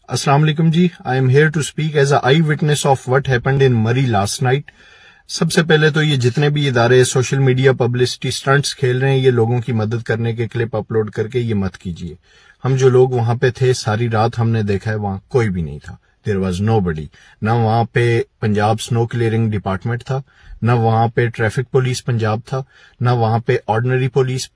Assalamu alaikum ji, I am here to speak as a eyewitness of what happened in Murree last night. सबसे पहले तो ये जितने भी इदारे सोशल मीडिया पब्लिसिटी स्टंट्स खेल रहे हैं, ये लोगों की मदद करने के क्लिप अपलोड करके ये मत कीजिए। हम जो लोग वहां पे थे सारी रात हमने देखा है, वहां कोई भी नहीं था। There was nobody. ना वहां पे पंजाब स्नो क्लियरिंग डिपार्टमेंट था, ना वहां पे ट्रैफिक पुलिस पंजाब था, ना वहां पे ऑर्डिनरी पुलिस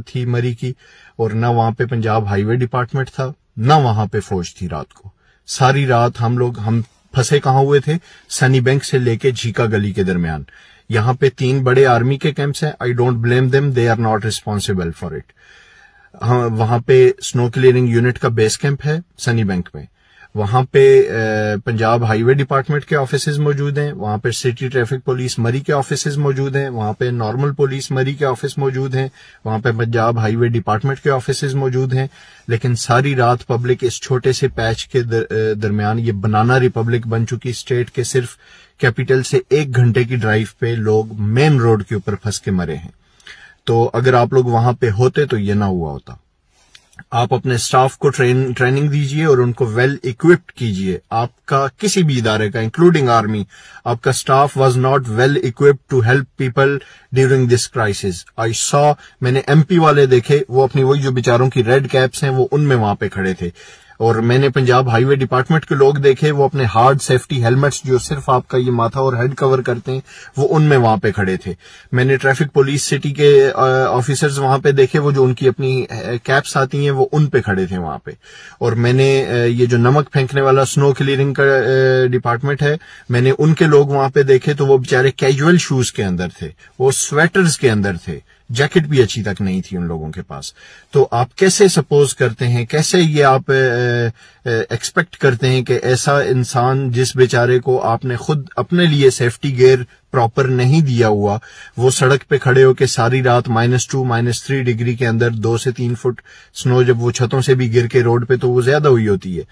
थी मरी की, और ना वहां पे पंजाब हाईवे डिपार्टमेंट था, ना वहां पे फौज थी। रात को सारी रात हम फंसे कहां हुए थे? सनी बैंक से लेके झीका गली के दरमियान। यहां पे 3 बड़े आर्मी के कैंप्स हैं। I don't blame them, they are not responsible for it. वहां पे स्नो क्लियरिंग यूनिट का बेस कैंप है सनी बैंक में। वहां पे पंजाब हाईवे डिपार्टमेंट के ऑफिसेज मौजूद हैं। वहां पे सिटी ट्रैफिक पुलिस मरी के ऑफिसेज मौजूद हैं। वहां पे नॉर्मल पुलिस मरी के ऑफिस मौजूद हैं। वहां पे पंजाब हाईवे डिपार्टमेंट के ऑफिसेज मौजूद हैं। लेकिन सारी रात पब्लिक इस छोटे से पैच के दरमियान, ये बनाना रिपब्लिक बन चुकी स्टेट के सिर्फ कैपिटल से 1 घंटे की ड्राइव पे लोग मेन रोड के ऊपर फंस के मरे हैं। तो अगर आप लोग वहां पे होते तो ये ना हुआ होता। आप अपने स्टाफ को ट्रेनिंग दीजिए और उनको वेल इक्विप्ड कीजिए। आपका किसी भी इदारे का इंक्लूडिंग आर्मी, आपका staff was not well equipped to help people during this crisis. I saw, मैंने एमपी वाले देखे, वो अपनी वही जो बेचारों की रेड कैप्स हैं वो उनमें वहां पे खड़े थे। और मैंने पंजाब हाईवे डिपार्टमेंट के लोग देखे, वो अपने हार्ड सेफ्टी हेलमेट्स जो सिर्फ आपका ये माथा और हेड कवर करते हैं वो उनमें वहां पे खड़े थे। मैंने ट्रैफिक पुलिस सिटी के ऑफिसर्स वहां पे देखे, वो जो उनकी अपनी कैप्स आती हैं वो उन पे खड़े थे वहां पे। और मैंने ये जो नमक फेंकने वाला स्नो क्लियरिंग का डिपार्टमेंट है, मैंने उनके लोग वहां पे देखे तो वो बेचारे कैजुअल शूज के अंदर थे, वो स्वेटर्स के अंदर थे, जैकेट भी अच्छी तक नहीं थी उन लोगों के पास। तो आप कैसे सपोज करते हैं, कैसे ये आप एक्सपेक्ट करते हैं कि ऐसा इंसान जिस बेचारे को आपने खुद अपने लिए सेफ्टी गियर प्रॉपर नहीं दिया हुआ, वो सड़क पे खड़े होके सारी रात -2 -3 डिग्री के अंदर 2 से 3 फुट स्नो जब वो छतों से भी गिर के रोड पे तो वो ज्यादा हुई होती है,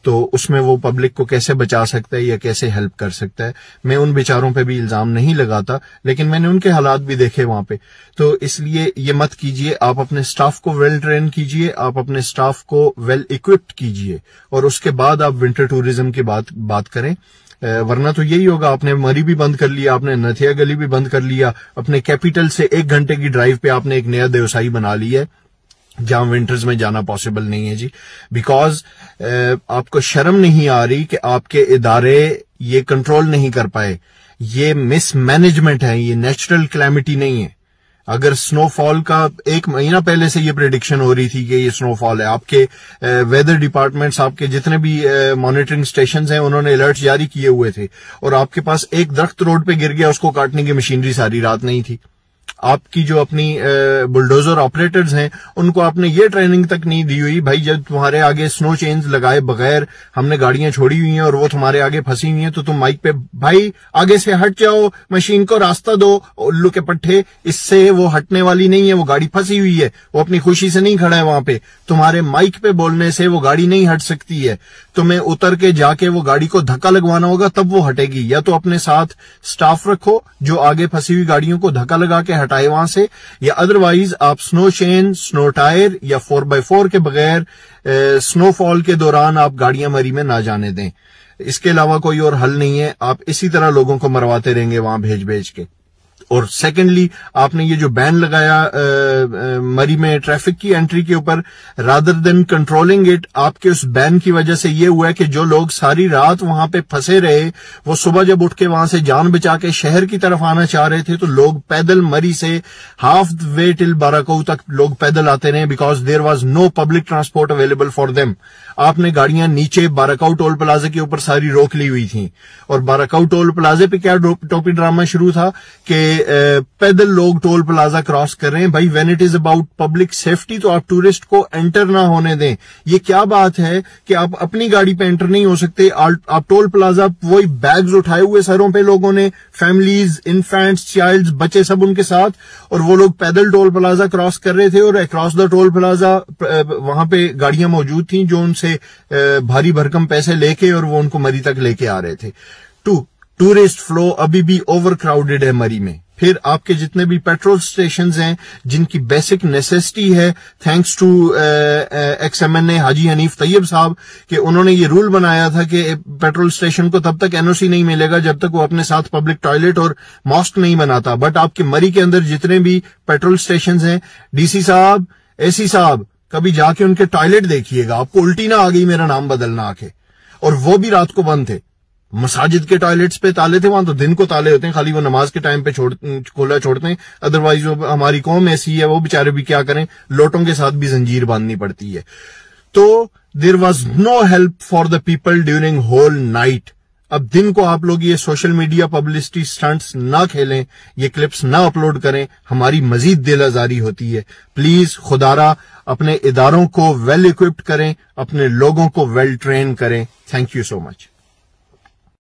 तो उसमें वो पब्लिक को कैसे बचा सकता है या कैसे हेल्प कर सकता है? मैं उन बेचारों पे भी इल्जाम नहीं लगाता, लेकिन मैंने उनके हालात भी देखे वहां पे। तो इसलिए ये मत कीजिए। आप अपने स्टाफ को वेल ट्रेन कीजिए, आप अपने स्टाफ को वेल इक्विप्ड कीजिए, और उसके बाद आप विंटर टूरिज्म की बात करें। वरना तो यही होगा, आपने मरी भी बंद कर लिया, आपने नथिया गली भी बंद कर लिया, अपने कैपिटल से 1 घंटे की ड्राइव पे आपने एक नया देवसाई बना लिया है जहां विंटर्स में जाना पॉसिबल नहीं है जी। बिकॉज आपको शर्म नहीं आ रही कि आपके इदारे ये कंट्रोल नहीं कर पाए। ये मिसमैनेजमेंट है, ये नेचुरल क्लैमिटी नहीं है। अगर स्नोफॉल का 1 महीना पहले से ये प्रेडिक्शन हो रही थी कि ये स्नोफॉल है, आपके वेदर डिपार्टमेंट्स, आपके जितने भी मॉनिटरिंग स्टेशंस हैं, उन्होंने अलर्ट जारी किए हुए थे, और आपके पास एक दरख्त रोड पे गिर गया, उसको काटने की मशीनरी सारी रात नहीं थी। आपकी जो अपनी बुलडोजर ऑपरेटर्स हैं, उनको आपने ये ट्रेनिंग तक नहीं दी हुई, भाई जब तुम्हारे आगे स्नो चेन्स लगाए बगैर हमने गाड़ियां छोड़ी हुई हैं और वो तुम्हारे आगे फंसी हुई हैं, तो तुम माइक पे भाई आगे से हट जाओ, मशीन को रास्ता दो, उल्लू के पट्टे, इससे वो हटने वाली नहीं है, वो गाड़ी फंसी हुई है, वो अपनी खुशी से नहीं खड़ा है वहां पे। तुम्हारे माइक पे बोलने से वो गाड़ी नहीं हट सकती है, तुम्हें उतर के जाके वो गाड़ी को धक्का लगवाना होगा तब वो हटेगी। या तो अपने साथ स्टाफ रखो जो आगे फंसी हुई गाड़ियों को धक्का लगा के हटाए वहां से, या अदरवाइज आप स्नो चेन, स्नो टायर या 4x4 के बगैर स्नोफॉल के दौरान आप गाड़ियां मरी में ना जाने दें। इसके अलावा कोई और हल नहीं है। आप इसी तरह लोगों को मरवाते रहेंगे वहां भेज के। और सेकेंडली, आपने ये जो बैन लगाया मरी में ट्रैफिक की एंट्री के ऊपर, रादर देन कंट्रोलिंग इट, आपके उस बैन की वजह से ये हुआ है कि जो लोग सारी रात वहां पे फंसे रहे, वो सुबह जब उठ के वहां से जान बचा के शहर की तरफ आना चाह रहे थे, तो लोग पैदल मरी से हाफ वे टिल बाराकऊ तक लोग पैदल आते रहे, because there was no public transport available for them. आपने गाड़ियां नीचे बाराकऊ टोल प्लाजा के ऊपर सारी रोक ली हुई थी, और बाराकऊ टोल प्लाजे पे क्या टोपी ड्रामा शुरू था कि पैदल लोग टोल प्लाजा क्रॉस कर रहे हैं। भाई when it is about public safety, तो आप टूरिस्ट को एंटर ना होने दें। ये क्या बात है कि आप अपनी गाड़ी पे एंटर नहीं हो सकते? आप टोल प्लाजा, वही बैग्स उठाए हुए सरों पे लोगों ने, फैमिलीज, इन्फेंट्स, चाइल्ड्स, बच्चे सब उनके साथ, और वो लोग पैदल टोल प्लाजा क्रॉस कर रहे थे, और अक्रॉस द टोल प्लाजा वहां पे गाड़ियां मौजूद थी जो उनसे भारी भरकम पैसे लेके और वो उनको मरी तक लेके आ रहे थे। टूरिस्ट फ्लो अभी भी ओवर क्राउडेड है मरी में। फिर आपके जितने भी पेट्रोल स्टेशंस हैं जिनकी बेसिक नेसेसिटी है, थैंक्स टू XMNA हाजी हनीफ तैयब साहब कि उन्होंने ये रूल बनाया था कि पेट्रोल स्टेशन को तब तक NOC नहीं मिलेगा जब तक वो अपने साथ पब्लिक टॉयलेट और मॉस्क नहीं बनाता। बट आपके मरी के अंदर जितने भी पेट्रोल स्टेशन हैं, DC साहब, AC साहब, कभी जाके उनके टॉयलेट देखिएगा, आपको उल्टी ना आ गई मेरा नाम बदलना आके। और वो भी रात को बंद थे। मसाजिद के टॉयलेट्स पे ताले थे, वहां तो दिन को ताले होते हैं, खाली वो नमाज के टाइम पे खोला छोड़ते हैं। अदरवाइज वो हमारी कौम ऐसी है, वो बेचारे भी क्या करें, लोटों के साथ भी जंजीर बांधनी पड़ती है। तो there was no help for the people during whole night. अब दिन को आप लोग ये सोशल मीडिया पब्लिसिटी स्टंट्स ना खेलें, ये क्लिप्स ना अपलोड करें, हमारी मजीद दिल आजारी होती है। प्लीज खुदारा अपने इदारों को वेल इक्विप्ड करें, अपने लोगों को वेल ट्रेन करें। Thank you so much.